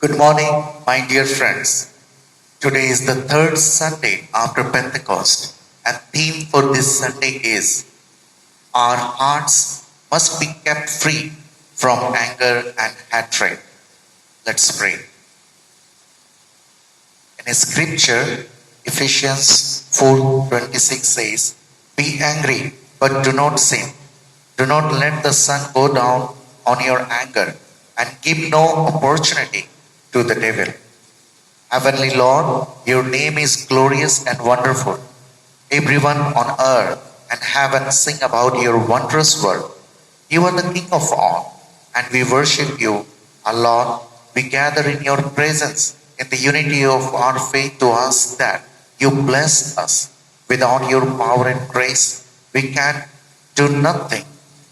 Good morning, my dear friends. Today is the third Sunday after Pentecost, and theme for this Sunday is our hearts must be kept free from anger and hatred. Let's pray. In a scripture, Ephesians 4:26 says, "Be angry, but do not sin. Do not let the sun go down on your anger, and give no opportunity to the devil." Heavenly Lord, your name is glorious and wonderful. Everyone on earth and heaven sing about your wondrous work. You are the King of all, and we worship you, our Lord. We gather in your presence in the unity of our faith to ask that you bless us. Without your power and grace, we can do nothing.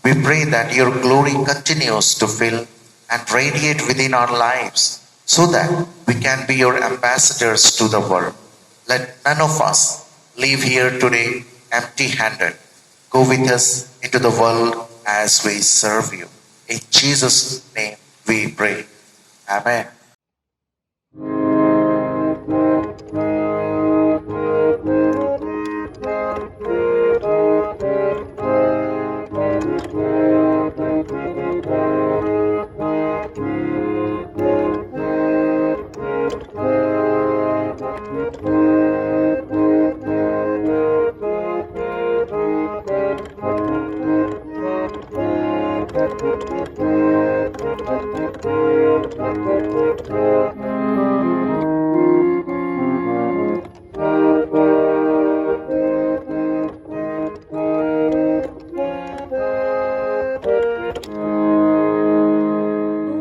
We pray that your glory continues to fill and radiate within our lives so that we can be your ambassadors to the world. Let none of us leave here today empty handed. Go with us into the world as we serve you. In Jesus' name we pray. Amen.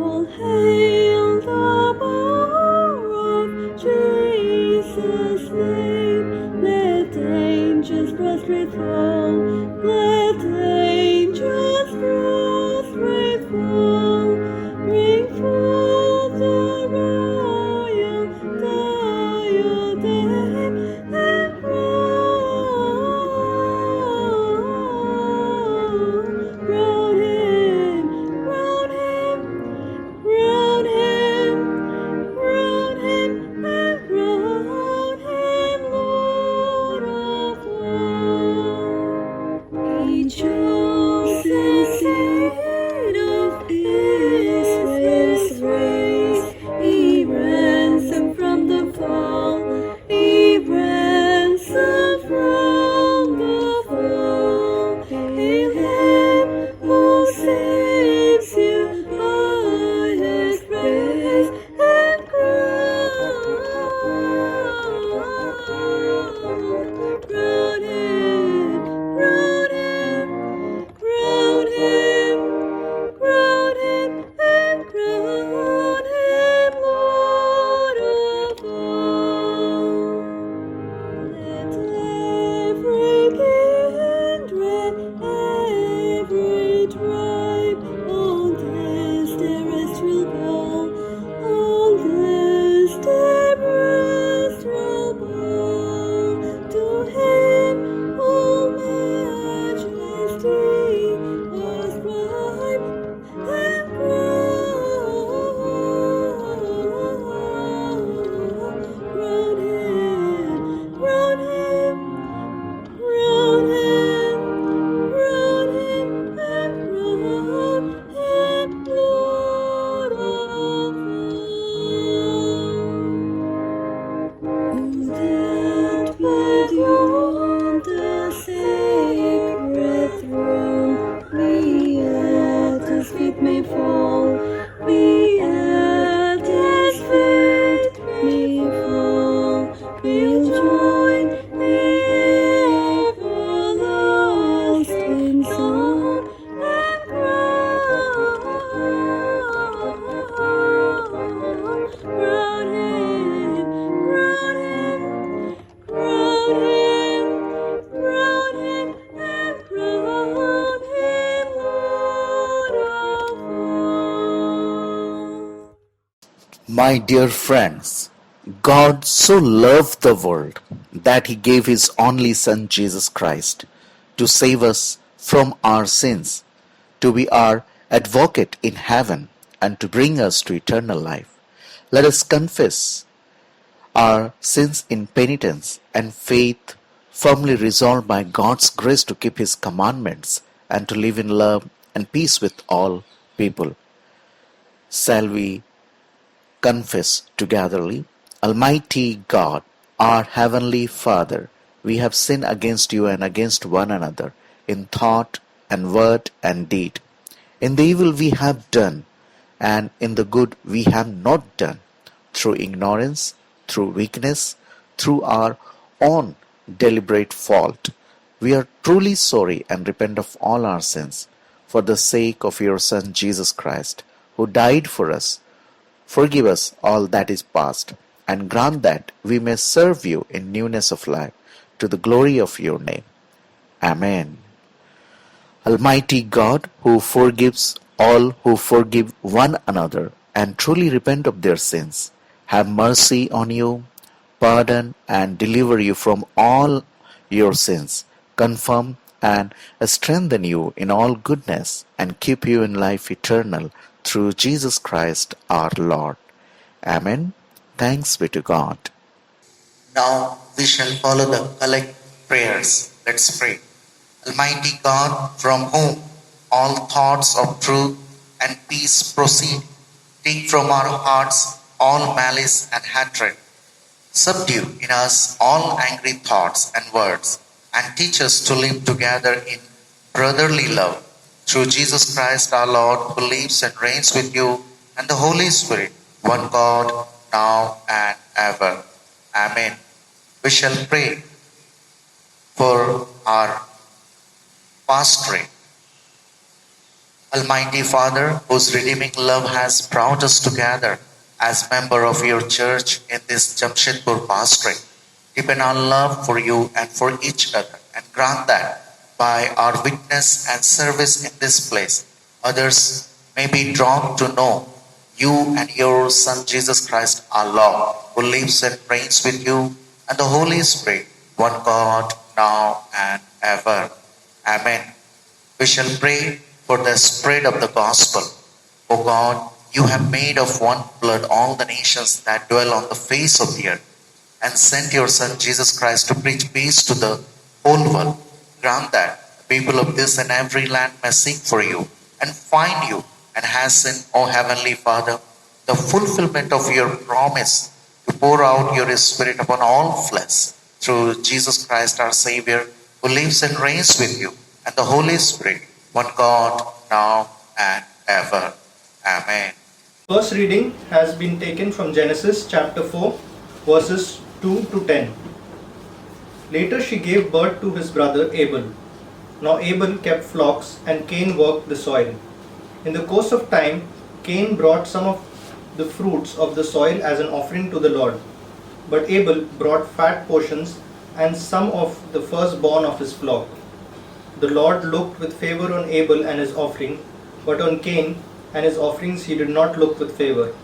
All hail the power of Jesus' name. Let angels prostrate fall. Let angels prostrate fall. Bring forth the royal diadem and crown him, crown him. Crown him, crown him, and crown him Lord of all. He chose the seed of Israel's race. He ransomed from the fall. He ransomed from the fall. Hail him who saves you by his grace and crown him, crown him, crown him, crown him, and crown him Lord of all. Let every kindred, every tribe, all this terrestrial bow, all this terrestrial bow to him, all majesty ascribe and crown him, crown him, crown him, crown him, and crown him Lord of all. Who dealt with you on the sacred throne? We at his feet may fall. We at his feet may fall. We'll join the everlasting song and crown him, crown him, crown him, crown him, and crown him Lord of all. My dear friends, God so loved the world that he gave his only Son Jesus Christ to save us from our sins, to be our advocate in heaven, and to bring us to eternal life. Let us confess our sins in penitence and faith, firmly resolved by God's grace to keep His commandments and to live in love and peace with all people. Shall we confess togetherly? Almighty God, our Heavenly Father, we have sinned against you and against one another in thought and word and deed, in the evil we have done and in the good we have not done, through ignorance, through weakness, through our own deliberate fault. We are truly sorry and repent of all our sins for the sake of your Son Jesus Christ, who died for us. Forgive us all that is past, and grant that we may serve you in newness of life, to the glory of your name. Amen. Almighty God, who forgives all who forgive one another and truly repent of their sins, have mercy on you, pardon and deliver you from all your sins, confirm and strengthen you in all goodness, and keep you in life eternal through Jesus Christ our Lord. Amen. Thanks be to God. Now we shall follow the collect prayers. Let's pray. Almighty God, from whom all thoughts of truth and peace proceed, take from our hearts all malice and hatred. Subdue in us all angry thoughts and words, and teach us to live together in brotherly love. Through Jesus Christ our Lord, who lives and reigns with you and the Holy Spirit, one God, now and ever. Amen. We shall pray for our pastorate. Almighty Father, whose redeeming love has brought us together as member of your church in this Jamshedpur pastorate, deepen our love for you and for each other, and grant that by our witness and service in this place, others may be drawn to know you and your Son Jesus Christ our Lord, who lives and reigns with you and the Holy Spirit, one God, now and ever. Amen. We shall pray for the spread of the gospel. O God, you have made of one blood all the nations that dwell on the face of the earth, and sent your Son Jesus Christ to preach peace to the whole world. Grant that the people of this and every land may seek for you and find you, and hasten, O Heavenly Father, the fulfillment of your promise to pour out your Spirit upon all flesh, through Jesus Christ our Savior, who lives and reigns with you and the Holy Spirit, one God, now and ever. Amen. First reading has been taken from Genesis chapter 4, verses 2 to 10. Later she gave birth to his brother Abel. Now Abel kept flocks and Cain worked the soil. In the course of time, Cain brought some of the fruits of the soil as an offering to the Lord. But Abel brought fat portions and some of the firstborn of his flock. The Lord looked with favor on Abel and his offering, but on Cain and his offerings he did not look with favor.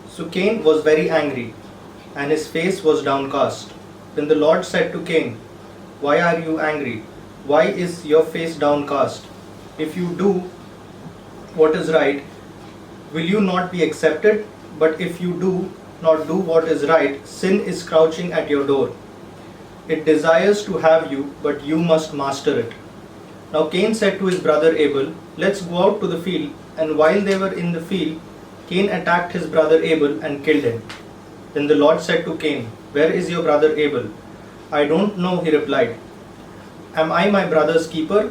So Cain was very angry, and his face was downcast. Then the Lord said to Cain, "Why are you angry? Why is your face downcast? If you do what is right, will you not be accepted? But if you do not do what is right, sin is crouching at your door. It desires to have you, but you must master it." Now Cain said to his brother Abel, "Let's go out to the field." And while they were in the field, Cain attacked his brother Abel and killed him. Then the Lord said to Cain, "Where is your brother Abel?" "I don't know," he replied. "Am I my brother's keeper?"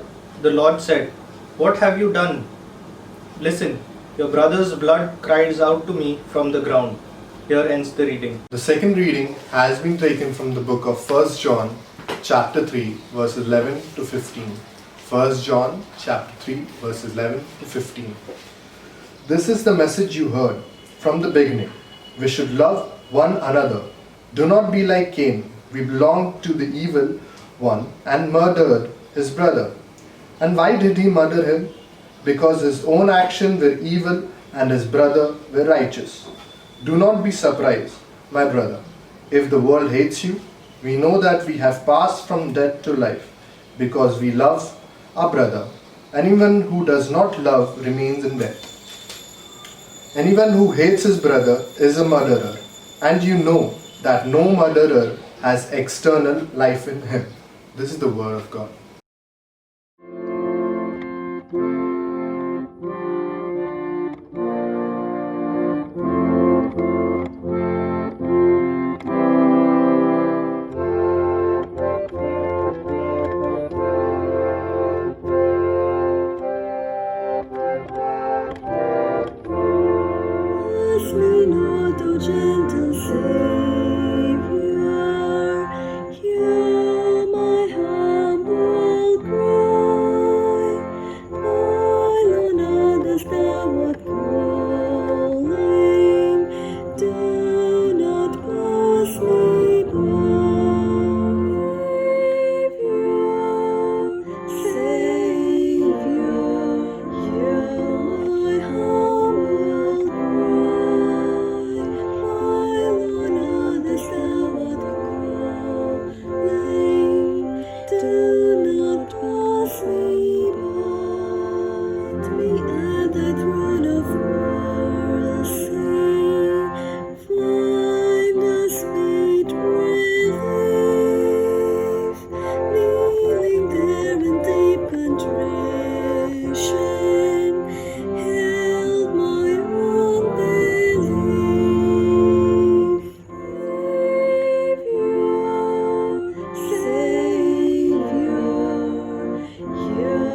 The Lord said, "What have you done?" "Listen, your brother's blood cries out to me from the ground." Here ends the reading. The second reading has been taken from the book of 1 John chapter 3 verses 11 to 15. 1 John chapter 3 verses 11 to 15. This is the message you heard from the beginning. We should love one another. Do not be like Cain. We belonged to the evil one and murdered his brother. And why did he murder him? Because his own actions were evil and his brother were righteous. Do not be surprised, my brother. If the world hates you, we know that we have passed from death to life, because we love our brother. Anyone who does not love remains in death. Anyone who hates his brother is a murderer, and you know that no murderer has external life in him. This is the word of God. Ask me not, O gentle Savior, hear my humble cry. My Lord, others thou art calling, do not pass me by. Savior, hear my humble cry. My Lord, others thou art calling, do not pass me by. Meet me at thy throne of mercy, find a sweet relief, kneeling there in deep contrition, help my unbelief. Savior, hear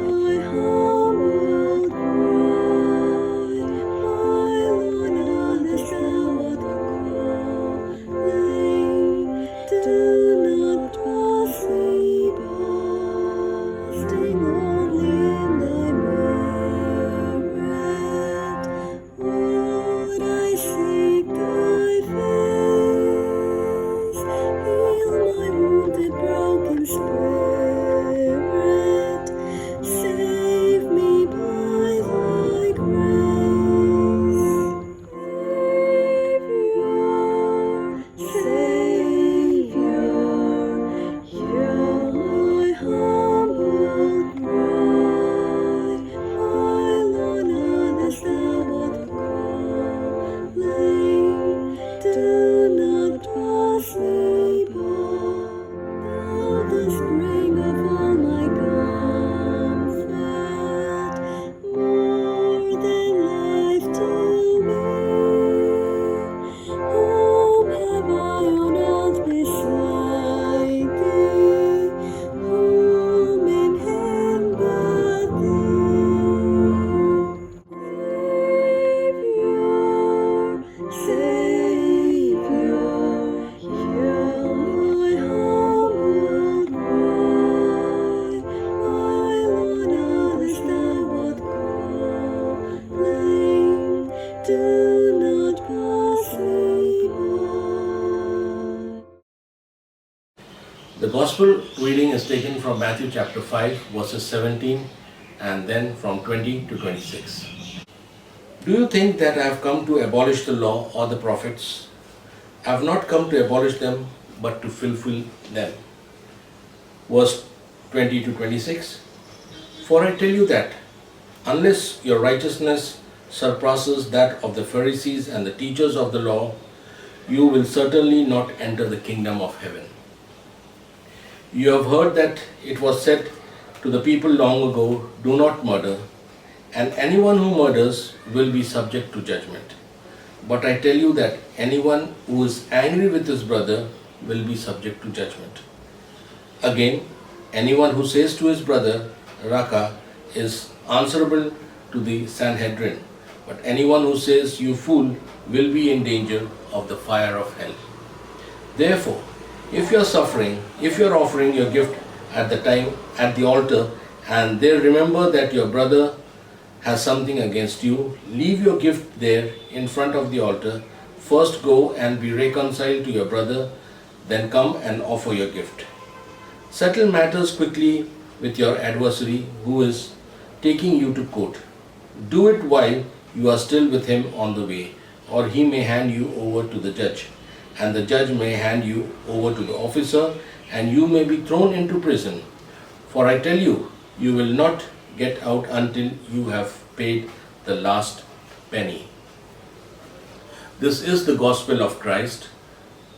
my humble cry. My Lord, others thou art calling, do not pass me by. Staying only in thy merit, Lord, I seek thy face. Heal my wounded, broken spirit. Save me by thy grace. Savior, hear my humble cry. My Lord, others thou art calling, do not pass me by. Thou the spring of all my comfort, more than life to me. Whom have I on earth beside thee? Whom in heaven but thee? Savior, hear my humble cry. My Lord, others thou art calling, do not pass me by. The Gospel reading is taken from Matthew chapter 5, verses 17 and then from 20 to 26. Do you think that I have come to abolish the law or the prophets? I have not come to abolish them, but to fulfill them. Verse 20 to 26. For I tell you that unless your righteousness surpasses that of the Pharisees and the teachers of the law, you will certainly not enter the kingdom of heaven. You have heard that it was said to the people long ago, do not murder, and anyone who murders will be subject to judgment. But I tell you that anyone who is angry with his brother will be subject to judgment. Again, anyone who says to his brother, Raka, is answerable to the Sanhedrin, but anyone who says, you fool, will be in danger of the fire of hell. Therefore, if you are offering your gift at the altar, and there remember that your brother has something against you, leave your gift there in front of the altar. First go and be reconciled to your brother, then come and offer your gift. Settle matters quickly with your adversary who is taking you to court. Do it while you are still with him on the way, or he may hand you over to the judge, and the judge may hand you over to the officer, and you may be thrown into prison. For I tell you, you will not get out until you have paid the last penny. This is the gospel of Christ.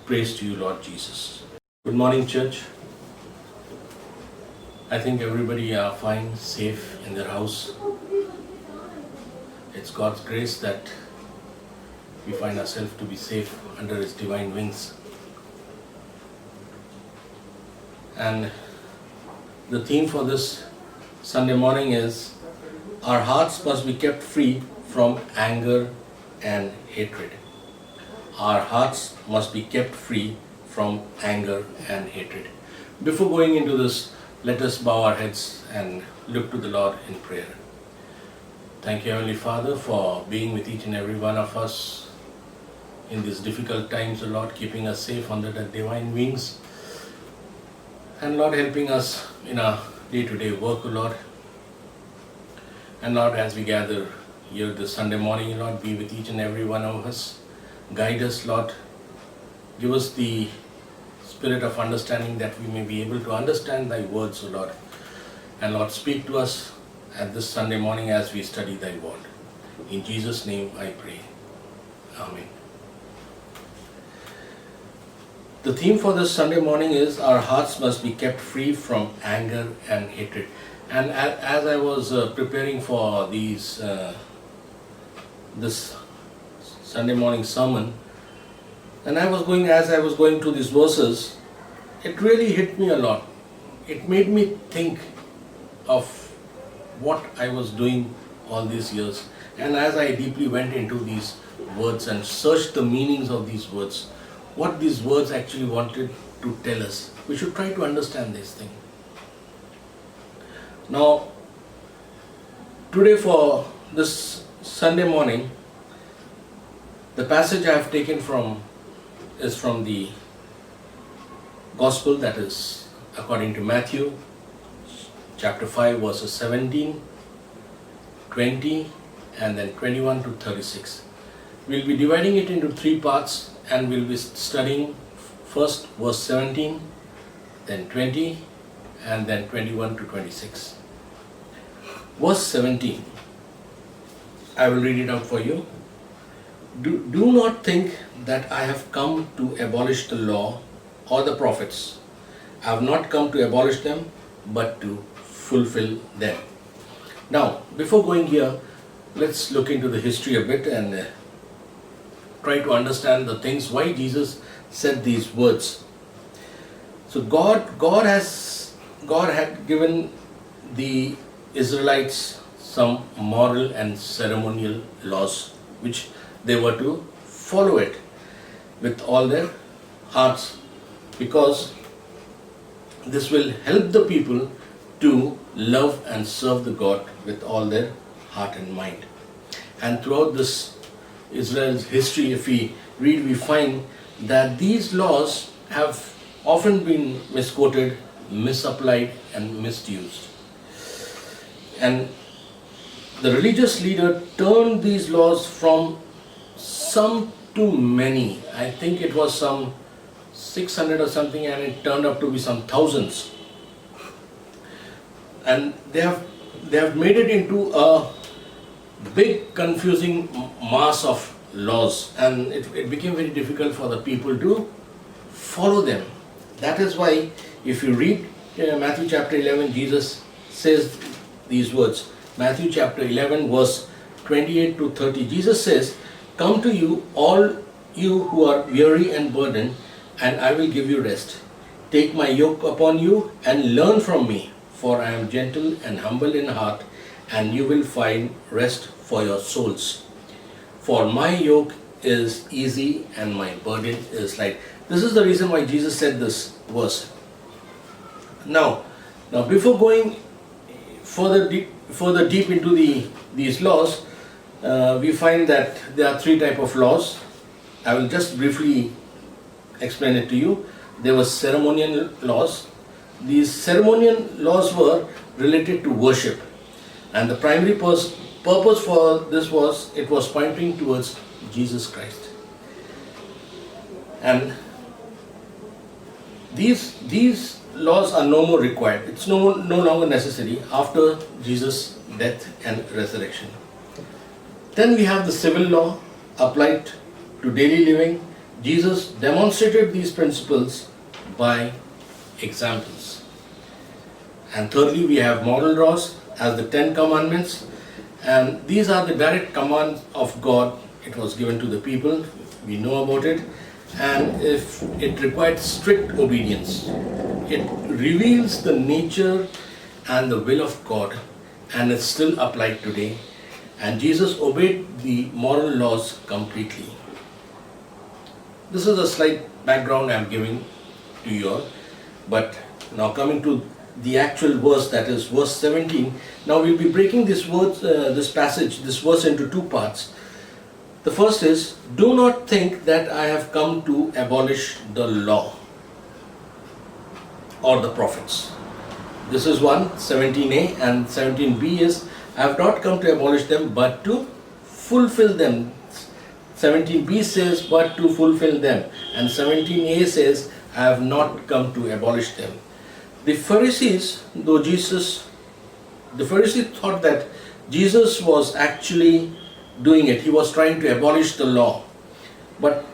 Praise to you, Lord Jesus. Good morning, church. I think everybody are fine, safe in their house. It's God's grace that we find ourselves to be safe under His divine wings. And the theme for this Sunday morning is, our hearts must be kept free from anger and hatred. Our hearts must be kept free from anger and hatred. Before going into this, let us bow our heads and look to the Lord in prayer. Thank you, Heavenly Father, for being with each and every one of us in these difficult times, O Lord, keeping us safe under the divine wings. And Lord, helping us in our day-to-day work, O Lord. And Lord, as we gather here this Sunday morning, Lord, be with each and every one of us. Guide us, Lord. Give us the spirit of understanding that we may be able to understand Thy words, O Lord. And Lord, speak to us at this Sunday morning as we study Thy word. In Jesus' name I pray. Amen. The theme for this Sunday morning is, our hearts must be kept free from anger and hatred. And as I was preparing for this Sunday morning sermon, and as I was going through these verses, it really hit me a lot. It made me think of what I was doing all these years. And as I deeply went into these words and searched the meanings of these words, what these words actually wanted to tell us, we should try to understand this thing. Now, today for this Sunday morning, the passage I have taken is from the Gospel, that is according to Matthew, chapter 5, verses 17, 20, and then 21 to 36. We'll be dividing it into three parts, and we'll be studying first verse 17, then 20, and then 21 to 26. Verse 17, I will read it out for you. Do not think that I have come to abolish the law or the prophets. I have not come to abolish them, but to fulfill them. Now, before going here, let's look into the history a bit and try to understand the things why Jesus said these words. So God had given the Israelites some moral and ceremonial laws which they were to follow it with all their hearts, because this will help the people to love and serve the God with all their heart and mind. And throughout this Israel's history, if we read, we find that these laws have often been misquoted, misapplied, and misused. And the religious leader turned these laws from some to many. I think it was some 600 or something, and it turned up to be some thousands. And they have made it into a big confusing mass of laws, and it became very difficult for the people to follow them. That is why if you read Matthew chapter 11, Jesus says these words. Matthew chapter 11 verse 28 to 30. Jesus says, "Come to you, all you who are weary and burdened, and I will give you rest. Take my yoke upon you and learn from me, for I am gentle and humble in heart, and you will find rest for your souls. For my yoke is easy and my burden is light." This is the reason why Jesus said this verse. Now before going further deep into these laws, we find that there are three types of laws. I will just briefly explain it to you. There were ceremonial laws. These ceremonial laws were related to worship, and the primary purpose for this was, it was pointing towards Jesus Christ. And these laws are no more required. It's no longer necessary after Jesus' death and resurrection. Then we have the civil law applied to daily living, Jesus demonstrated these principles by examples. And thirdly, we have moral laws as the 10 commandments, and these are the direct commands of God. It was given to the people, we know about it, and if it required strict obedience. It reveals the nature and the will of God, and it's still applied today. And Jesus obeyed the moral laws completely. This is a slight background I'm giving to you all. But now coming to the actual verse, that is verse 17. Now we'll be breaking this verse into two parts. The first is, do not think that I have come to abolish the law or the prophets. This is one, 17a, and 17b is, I have not come to abolish them but to fulfill them. 17b says, but to fulfill them, and 17a says, I have not come to abolish them. The Pharisees thought that Jesus was actually doing it. He was trying to abolish the law. But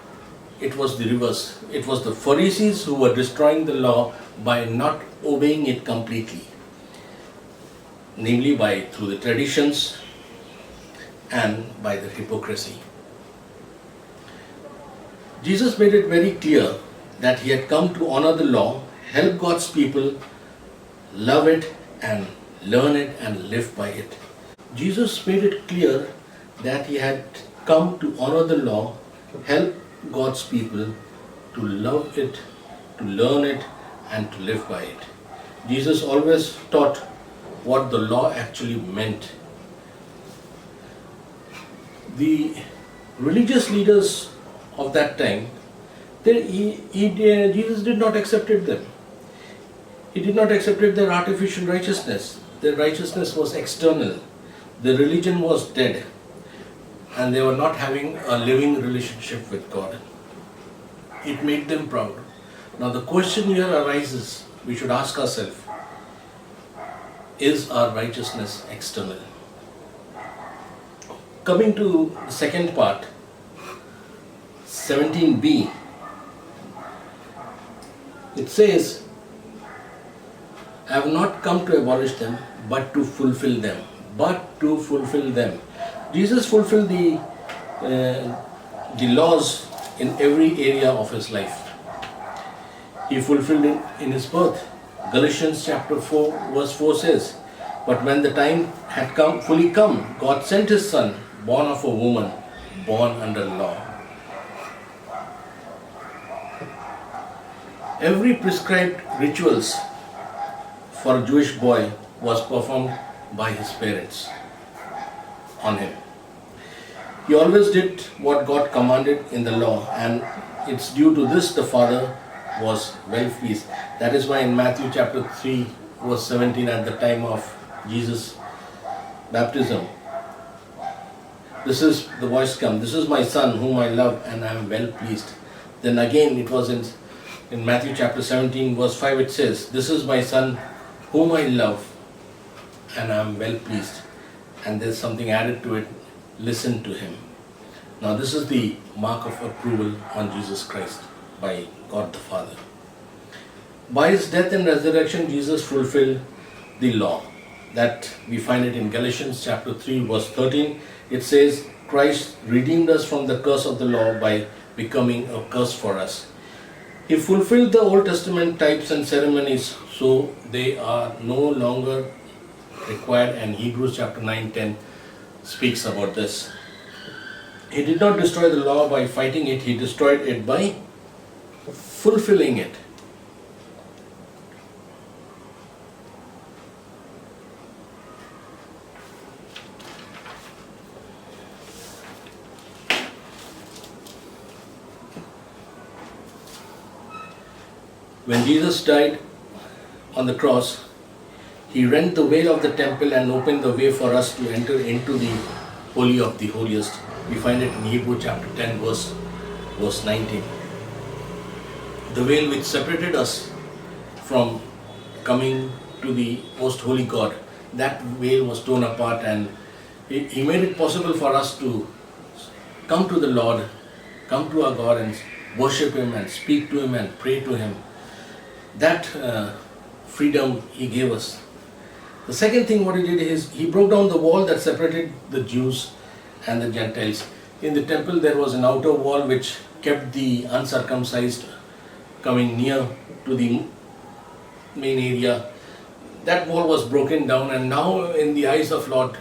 it was the reverse. It was the Pharisees who were destroying the law by not obeying it completely. Namely through the traditions and by the hypocrisy. Jesus made it very clear that he had come to honor the law, help God's people, love it and learn it and live by it. Jesus made it clear that he had come to honor the law, help God's people to love it, to learn it and to live by it. Jesus always taught what the law actually meant. The religious leaders of that time, Jesus did not accept them. He did not accept their artificial righteousness. Their righteousness was external. The religion was dead. And they were not having a living relationship with God. It made them proud. Now the question here arises, we should ask ourselves, is our righteousness external? Coming to the second part, 17b, it says, I have not come to abolish them, but to fulfill them. But to fulfill them. Jesus fulfilled the laws in every area of his life. He fulfilled it in his birth. Galatians chapter 4 verse 4 says, but when the time had fully come, God sent his son, born of a woman, born under law. Every prescribed rituals for a Jewish boy was performed by his parents on him. He always did what God commanded in the law, and it's due to this the Father was well pleased. That is why in Matthew chapter 3 verse 17, at the time of Jesus' baptism, this is the voice come, this is my son whom I love and I am well pleased. Then again it was in Matthew chapter 17 verse 5, it says, this is my son whom I love and I am well pleased. And there's something added to it, listen to him. Now this is the mark of approval on Jesus Christ by God the Father. By his death and resurrection, Jesus fulfilled the law. That we find it in Galatians chapter 3 verse 13. It says, Christ redeemed us from the curse of the law by becoming a curse for us. He fulfilled the Old Testament types and ceremonies, so they are no longer required, and Hebrews chapter 9:10 speaks about this. He did not destroy the law by fighting it, he destroyed it by fulfilling it. When Jesus died on the cross, he rent the veil of the temple and opened the way for us to enter into the Holy of the Holiest. We find it in Hebrews chapter 10 verse 19. The veil which separated us from coming to the most holy God, that veil was torn apart, and he made it possible for us to come to the Lord come to our God and worship Him and speak to Him and pray to Him. That freedom He gave us. The second thing what He did is He broke down the wall that separated the Jews and the Gentiles. In the temple there was an outer wall which kept the uncircumcised coming near to the main area. That wall was broken down, and now in the eyes of Lord,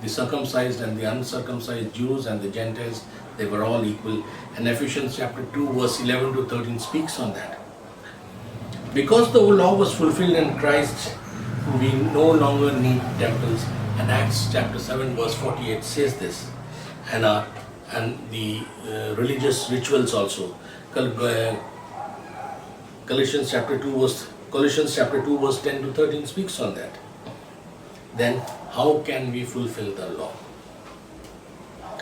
the circumcised and the uncircumcised Jews and the Gentiles, they were all equal. And Ephesians chapter 2 verse 11 to 13 speaks on that. Because the law was fulfilled in Christ, we no longer need temples. And Acts chapter 7 verse 48 says this. And the religious rituals also. Colossians chapter 2 verse 10 to 13 speaks on that. Then how can we fulfill the law?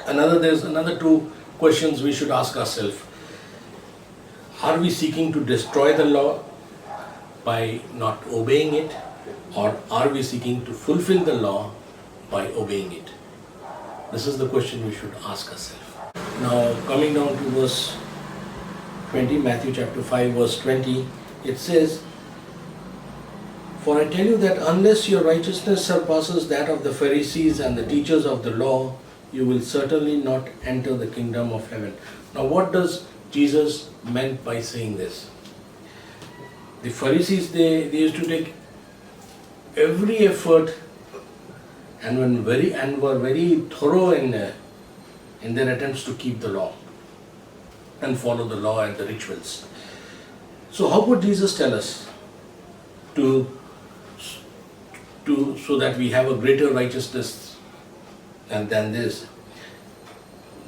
There's another two questions we should ask ourselves. Are we seeking to destroy the law by not obeying it, or are we seeking to fulfill the law by obeying it? This is the question we should ask ourselves. Now coming down to verse 20, Matthew chapter 5 verse 20, it says, "For I tell you that unless your righteousness surpasses that of the Pharisees and the teachers of the law, you will certainly not enter the kingdom of heaven." Now what does Jesus meant by saying this? The Pharisees, they used to take every effort and were very thorough in their attempts to keep the law and follow the law and the rituals. So how could Jesus tell us to so that we have a greater righteousness than this?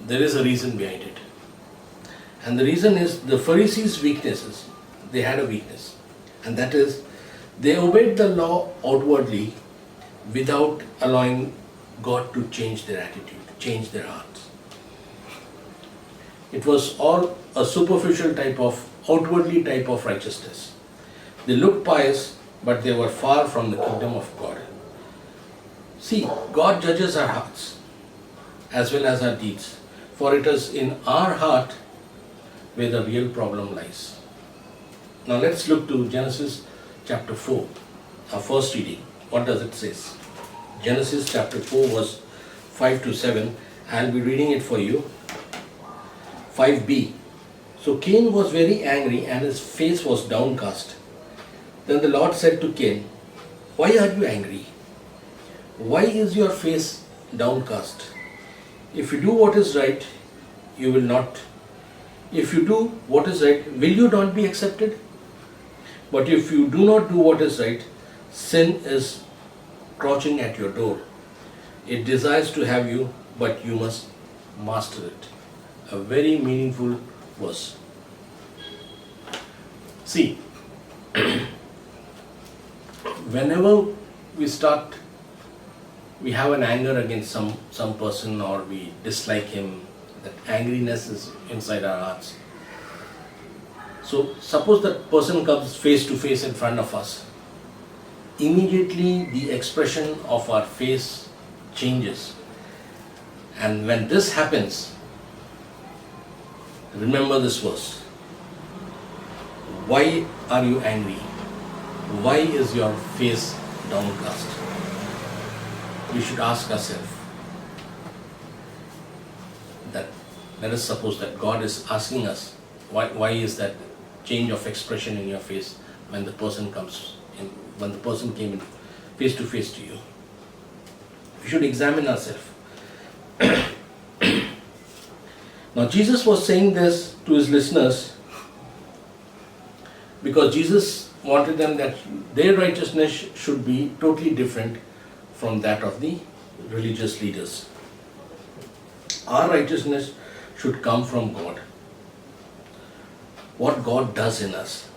There is a reason behind it. And the reason is the Pharisees' weaknesses. They had a weakness. And that is, they obeyed the law outwardly without allowing God to change their attitude, change their hearts. It was all a superficial outwardly type of righteousness. They looked pious, but they were far from the kingdom of God. See, God judges our hearts as well as our deeds, for it is in our heart where the real problem lies. Now let's look to Genesis chapter 4, our first reading. What does it say? Genesis chapter 4 verse 5 to 7. I'll be reading it for you. 5b. So Cain was very angry and his face was downcast. Then the Lord said to Cain, "Why are you angry? Why is your face downcast? If you do what is right, you will not. If you do what is right, will you not be accepted? But if you do not do what is right, sin is crouching at your door. It desires to have you, but you must master it." A very meaningful verse. See, whenever we have an anger against some person, or we dislike him, that angriness is inside our hearts. So suppose that person comes face to face in front of us. Immediately the expression of our face changes. And when this happens, remember this verse. Why are you angry? Why is your face downcast? We should ask ourselves that. Let us suppose that God is asking us, why is that change of expression in your face when the person came in face to face to you? We should examine ourselves. Now Jesus was saying this to his listeners because Jesus wanted them that their righteousness should be totally different from that of the religious leaders. Our righteousness should come from God. What God does in us,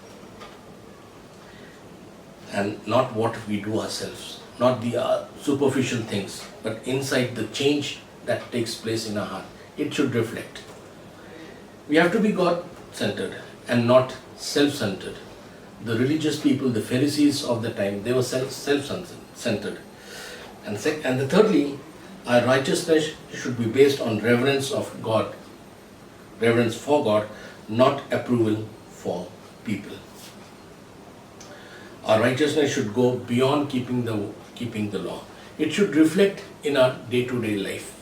and not what we do ourselves, not the superficial things, but inside the change that takes place in our heart. It should reflect. We have to be God-centered and not self-centered. The religious people, the Pharisees of the time, they were self-centered. And thirdly, our righteousness should be based on reverence of God reverence for God, not approval for people. Our righteousness should go beyond keeping the law. It should reflect in our day-to-day life.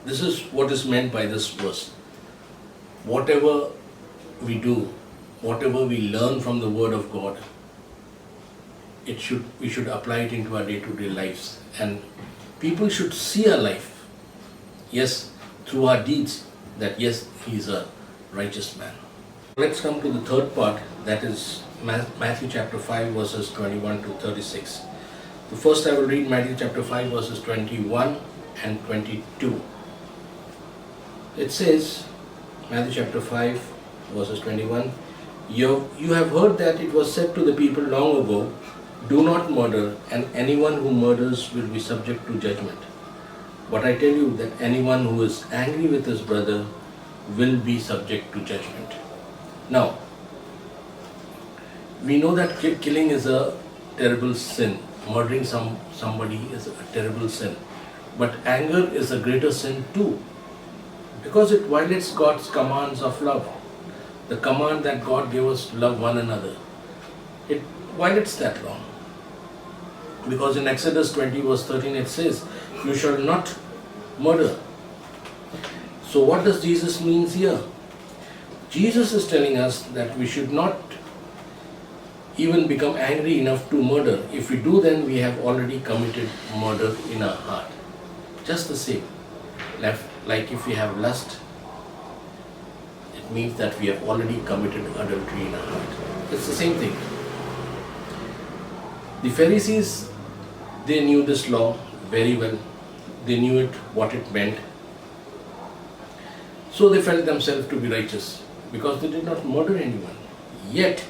This is what is meant by this verse. Whatever we do, whatever we learn from the Word of God, we should apply it into our day-to-day lives, and people should see our life, yes, through our deeds, that yes, he is a righteous man. Let's come to the third part, that is Matthew chapter 5 verses 21 to 36. So first I will read Matthew chapter 5 verses 21 and 22. It says, Matthew chapter 5 verses 21, you have heard that it was said to the people long ago, do not murder, and anyone who murders will be subject to judgment. But I tell you that anyone who is angry with his brother will be subject to judgment. Now, we know that killing is a terrible sin. Murdering somebody is a terrible sin. But anger is a greater sin too, because it violates God's commands of love. The command that God gave us to love one another, it violates that law. Because in Exodus 20 verse 13 it says, you shall not murder. So what does Jesus mean here? Jesus is telling us that we should not even become angry enough to murder. If we do, then we have already committed murder in our heart. Just the same. Like if we have lust, it means that we have already committed adultery in our heart. It's the same thing. The Pharisees, they knew this law very well. They knew what it meant. So they felt themselves to be righteous because they did not murder anyone. Yet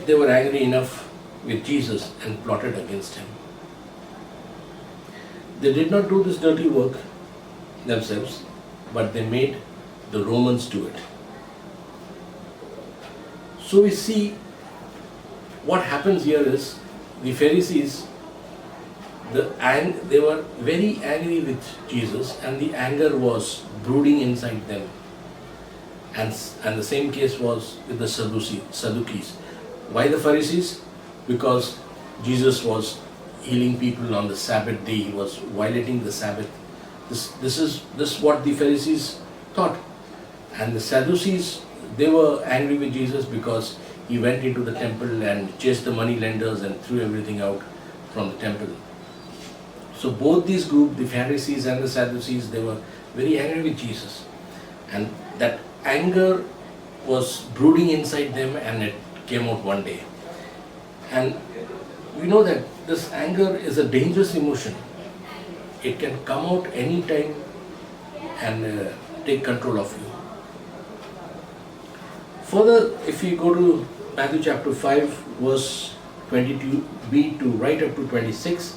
they were angry enough with Jesus and plotted against him. They did not do this dirty work themselves, but they made the Romans do it. So we see what happens here is the Pharisees, they were very angry with Jesus, and the anger was brooding inside them. And the same case was with the Sadducees. Why the Pharisees? Because Jesus was healing people on the Sabbath day. He was violating the Sabbath. This is what the Pharisees thought. And the Sadducees, they were angry with Jesus because he went into the temple and chased the money lenders and threw everything out from the temple. So both these groups, the Pharisees and the Sadducees, they were very angry with Jesus. And that anger was brooding inside them, and it came out one day. And we know that this anger is a dangerous emotion. It can come out anytime and take control of you. Further, if we go to Matthew chapter 5 verse 22b to right up to 26,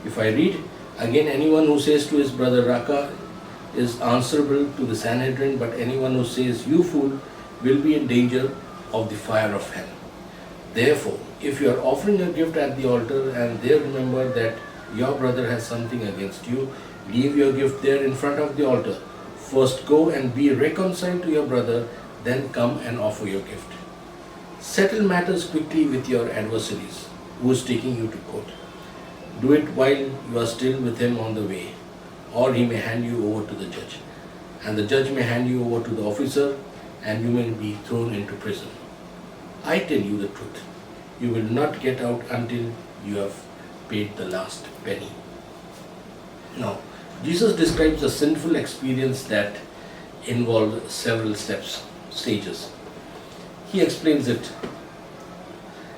if I read, again, anyone who says to his brother Raka is answerable to the Sanhedrin, but anyone who says you fool will be in danger of the fire of hell. Therefore, if you are offering a gift at the altar and there remember that your brother has something against you, leave your gift there in front of the altar. First go and be reconciled to your brother, then come and offer your gift. Settle matters quickly with your adversaries, who is taking you to court. Do it while you are still with him on the way, or he may hand you over to the judge, and the judge may hand you over to the officer, and you may be thrown into prison. I tell you the truth, you will not get out until you have paid the last penny. Now, Jesus describes a sinful experience that involved several stages. He explains it.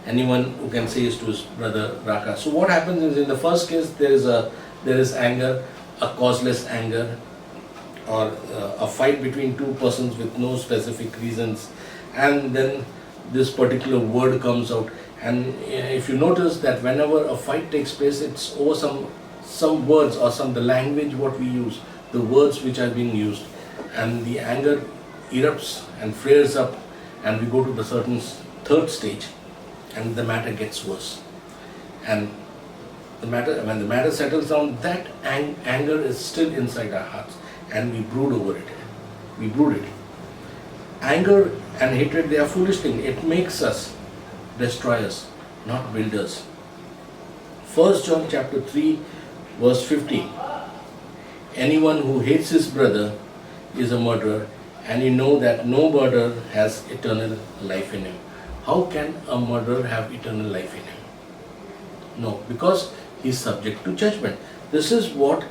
Anyone who can say is to his brother Raka. So what happens is, in the first case, there is anger, a causeless anger, or a fight between two persons with no specific reasons, and then this particular word comes out. And if you notice that whenever a fight takes place, it's over some words or the language what we use, the words which are being used, and the anger erupts and flares up, and we go to the certain third stage, and the matter gets worse. And when the matter settles down, that anger is still inside our hearts, and we brood over it. We brood it. Anger and hatred, they are foolish things. It makes us destroyers, not builders. 1 John chapter 3 verse 15. Anyone who hates his brother is a murderer, and you know that no murderer has eternal life in him. How can a murderer have eternal life in him? No, because he is subject to judgment. This is what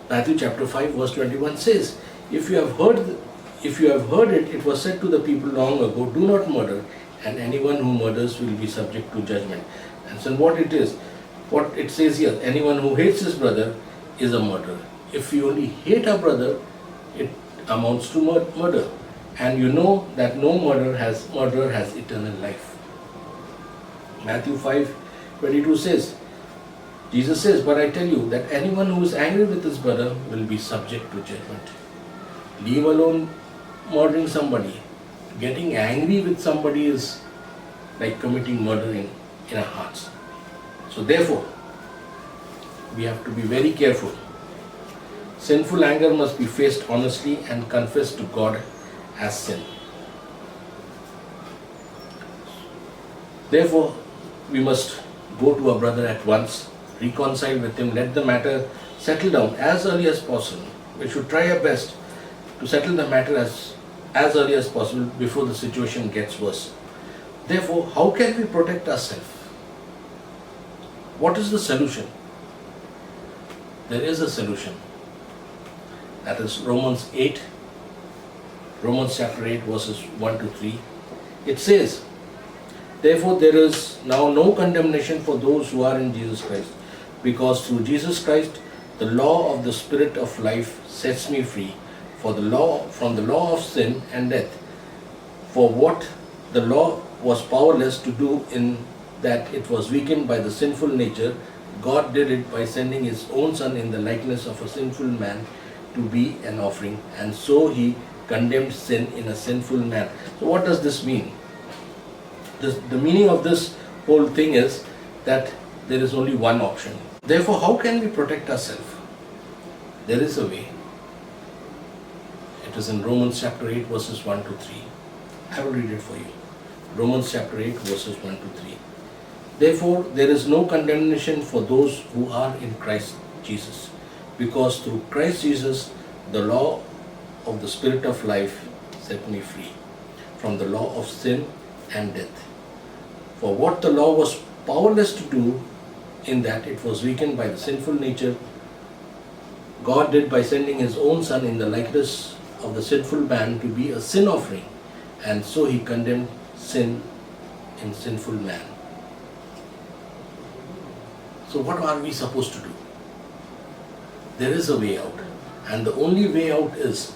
Matthew chapter 5 verse 21 says. If you have heard it, it was said to the people long ago, do not murder, and anyone who murders will be subject to judgment. And so what it says here, anyone who hates his brother is a murderer. If we only hate our brother, it amounts to murder. And you know that no murderer has eternal life. Matthew 5:22 says, Jesus says, but I tell you that anyone who is angry with his brother will be subject to judgment. Leave alone murdering somebody. Getting angry with somebody is like committing murder in our hearts. So therefore, we have to be very careful. Sinful anger must be faced honestly and confessed to God as sin. Therefore, we must go to our brother at once, reconcile with him, let the matter settle down as early as possible. We should try our best to settle the matter as early as possible before the situation gets worse. Therefore, how can we protect ourselves? What is the solution? There is a solution. That is Romans chapter 8 verses 1 to 3. It says, therefore there is now no condemnation for those who are in Jesus Christ, because through Jesus Christ the law of the Spirit of life sets me free from the law of sin and death. For what the law was powerless to do, in that it was weakened by the sinful nature, God did it by sending His own Son in the likeness of a sinful man to be an offering, and so He condemned sin in a sinful man. So what does this mean? The meaning of this whole thing is that there is only one option. Therefore, how can we protect ourselves? There is a way. It is in Romans chapter 8 verses 1 to 3. I will read it for you. Romans chapter 8 verses 1 to 3. Therefore, there is no condemnation for those who are in Christ Jesus, because through Christ Jesus, the law of the Spirit of life set me free from the law of sin and death. For what the law was powerless to do, in that it was weakened by the sinful nature, God did by sending His own Son in the likeness of the sinful man to be a sin offering, and so He condemned sin in sinful man. So what are we supposed to do? There is a way out, and the only way out is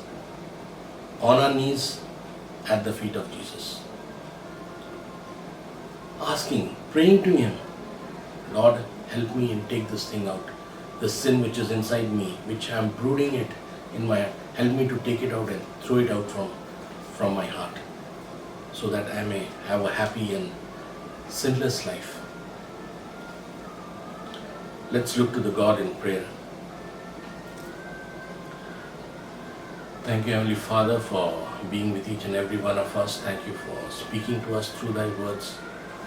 on our knees at the feet of Jesus, asking, praying to Him, Lord, help me and take this thing out, the sin which is inside me, which I am brooding it in my heart. Help me to take it out and throw it out from my heart, so that I may have a happy and sinless life. Let's look to the God in prayer. Thank you, Heavenly Father, for being with each and every one of us. Thank you for speaking to us through Thy words.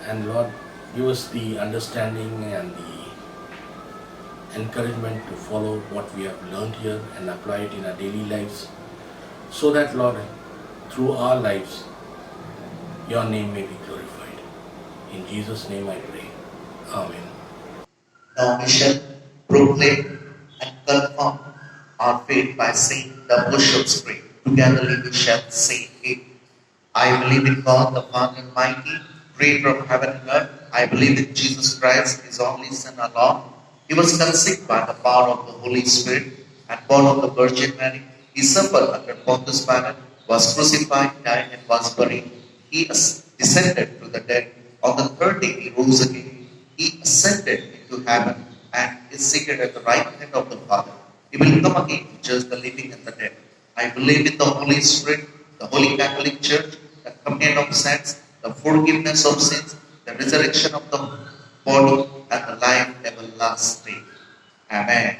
And Lord, give us the understanding and the encouragement to follow what we have learned here and apply it in our daily lives, so that, Lord, through our lives, Your name may be glorified. In Jesus' name I pray. Amen. Now we shall proclaim and confirm our faith by saying the Worship's Prayer. Together we shall say it. I believe in God, the Father Almighty, creator of heaven and earth. I believe in Jesus Christ, His only Son, our Lord. He was conceived by the power of the Holy Spirit and born of the Virgin Mary. He suffered under Pontius Pilate, was crucified, died, and was buried. He descended to the dead. On the third day He rose again. He ascended into heaven and is seated at the right hand of the Father. He will come again to judge the living and the dead. I believe in the Holy Spirit, the Holy Catholic Church, the communion of saints, the forgiveness of sins, the resurrection of the body, and the life everlasting. Amen.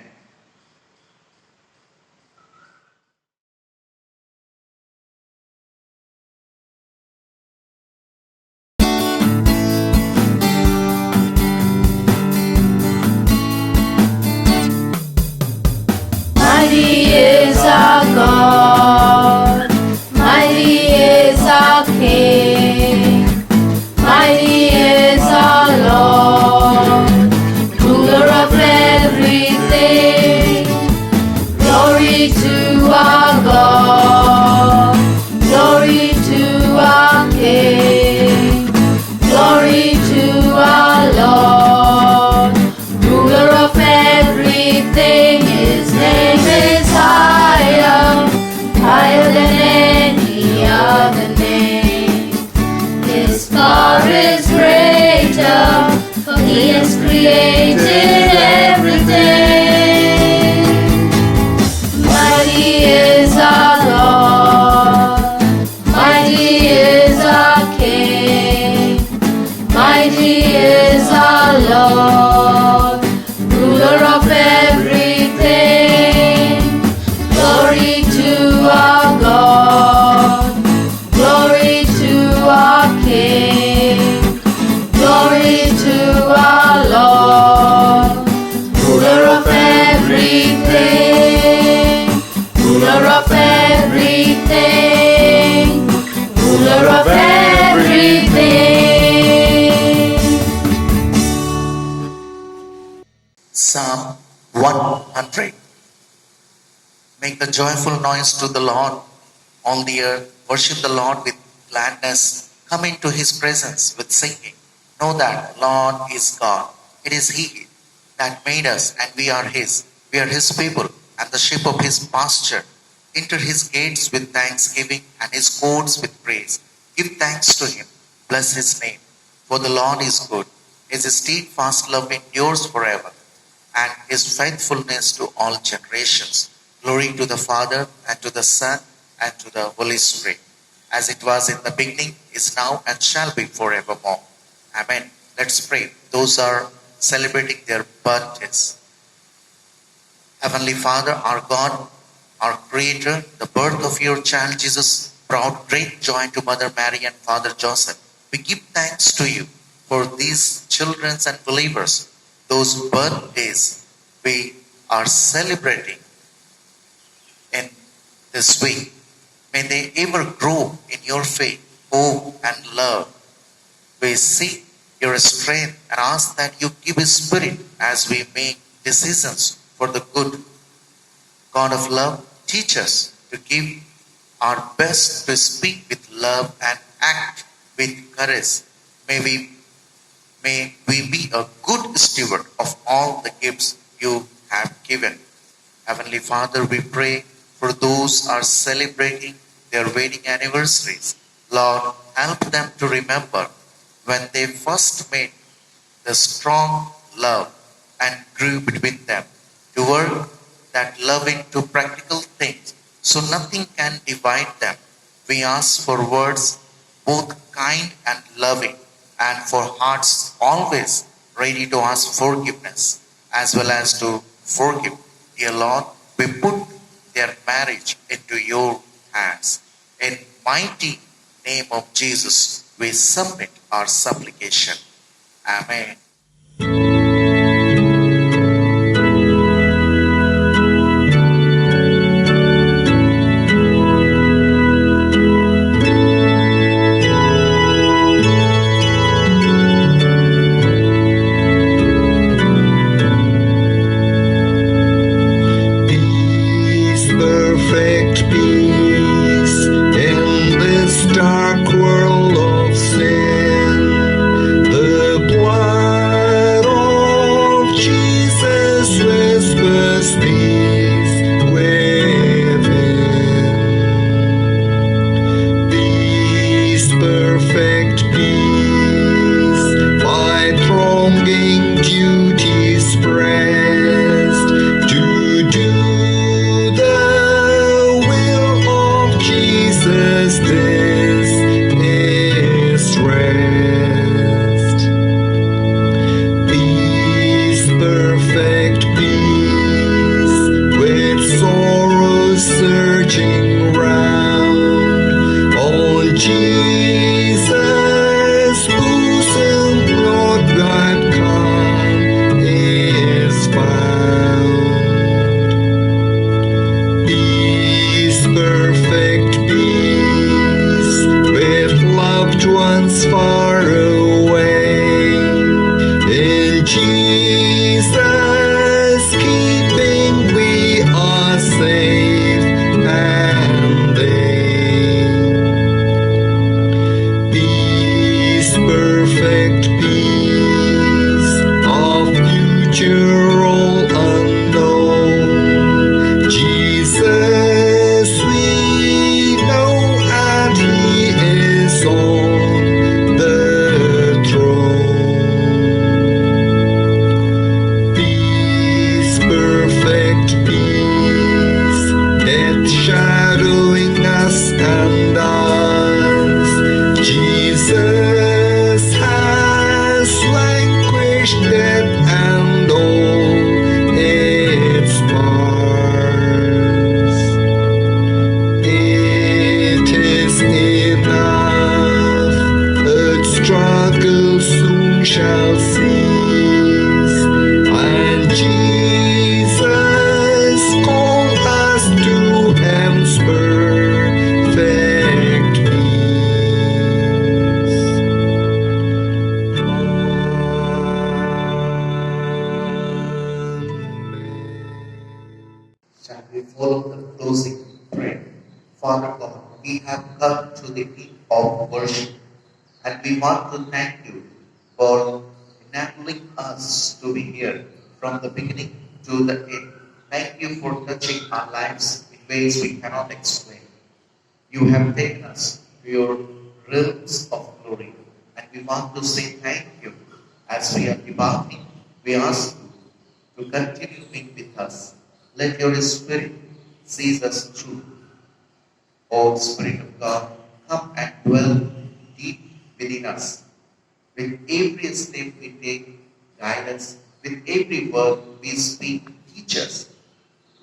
100. Make a joyful noise to the Lord, all the earth. Worship the Lord with gladness. Come into his presence with singing. Know that Lord is God. It is he that made us, and we are his. We are his people and the sheep of his pasture. Enter his gates with thanksgiving and his courts with praise. Give thanks to him. Bless his name. For the Lord is good. His steadfast love endures forever, and his faithfulness to all generations. Glory to the Father, and to the Son, and to the Holy Spirit, as it was in the beginning, is now, and shall be forevermore. Amen. Let's pray. Those are celebrating their birthdays. Heavenly Father, our God, our Creator, the birth of your child Jesus brought great joy to Mother Mary and Father Joseph. We give thanks to you for these children and believers, those birthdays we are celebrating in this week. May they ever grow in your faith, hope, and love. We seek your strength and ask that you give a spirit as we make decisions for the good. God of love, teach us to give our best, to speak with love and act with courage. May we be a good steward of all the gifts you have given. Heavenly Father, we pray for those who are celebrating their wedding anniversaries. Lord, help them to remember when they first met the strong love and grew between them, to work that love into practical things so nothing can divide them. We ask for words both kind and loving, and for hearts always ready to ask forgiveness as well as to forgive. Dear Lord, we put their marriage into your hands. In mighty name of Jesus, we submit our supplication. Amen. Perfect peace in this dark world of sin. The blood of Jesus whispers peace within. Peace, perfect peace, by thronging duties pressed to do Jesus, this is rest. Peace, perfect peace, with sorrow surging round. On Jesus' bosom, Lord God, calm is found. Peace, perfect peace, with loved ones far away. In Jesus' keeping we are safe, and they. Peace, perfect peace, of future all unknown. Jesus, we know, and he is on the God, we have come to the peak of worship, and we want to thank you for enabling us to be here from the beginning to the end. Thank you for touching our lives in ways we cannot explain. You have taken us to your realms of glory, and we want to say thank you. As we are departing, we ask you to continue being with us. Let your Spirit see us through. O Spirit of God, come and dwell deep within us. With every step we take, guide us. With every word we speak, teach us.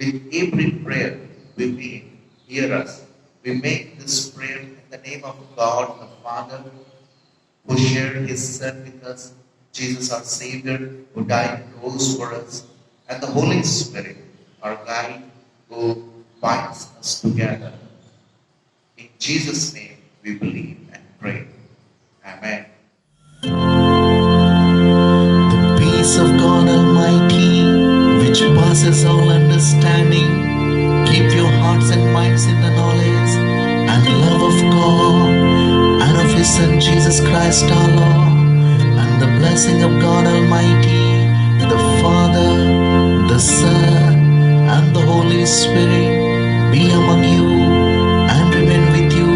With every prayer we make, hear us. We make this prayer in the name of God, the Father, who shared His Son with us, Jesus our Savior, who died and rose for us, and the Holy Spirit, our guide, who binds us together. In Jesus' name we believe and pray. Amen. The peace of God Almighty, which passes all understanding, keep your hearts and minds in the knowledge and love of God and of His Son Jesus Christ our Lord, and the blessing of God Almighty, the Father, the Son, and the Holy Spirit be among you and remain with you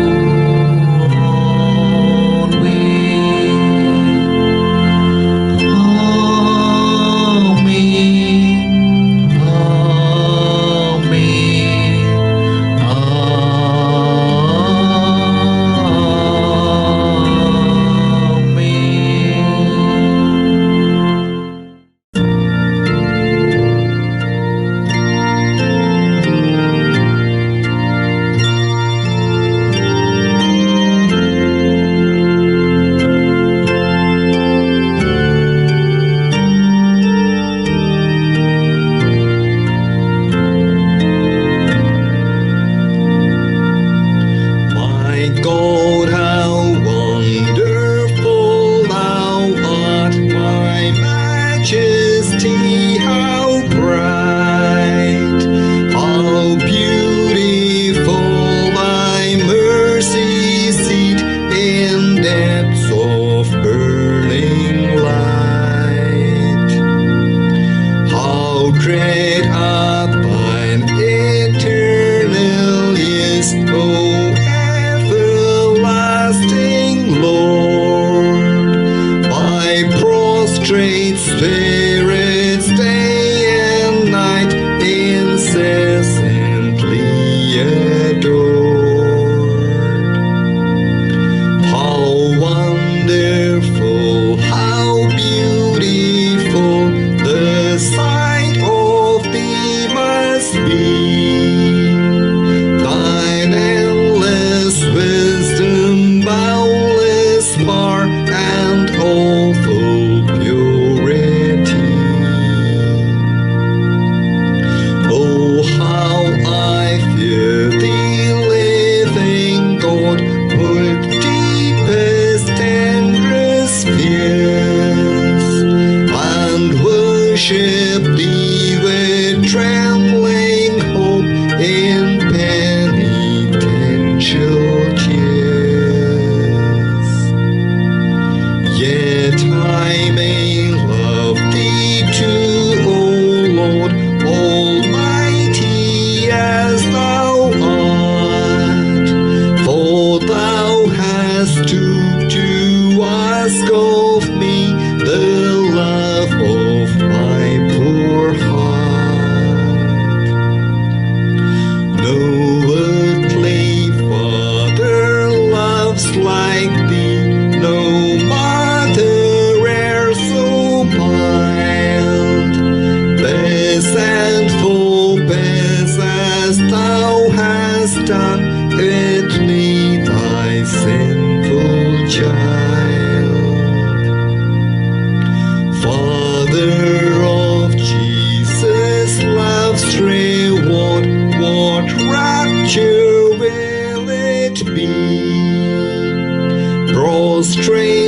Prostrate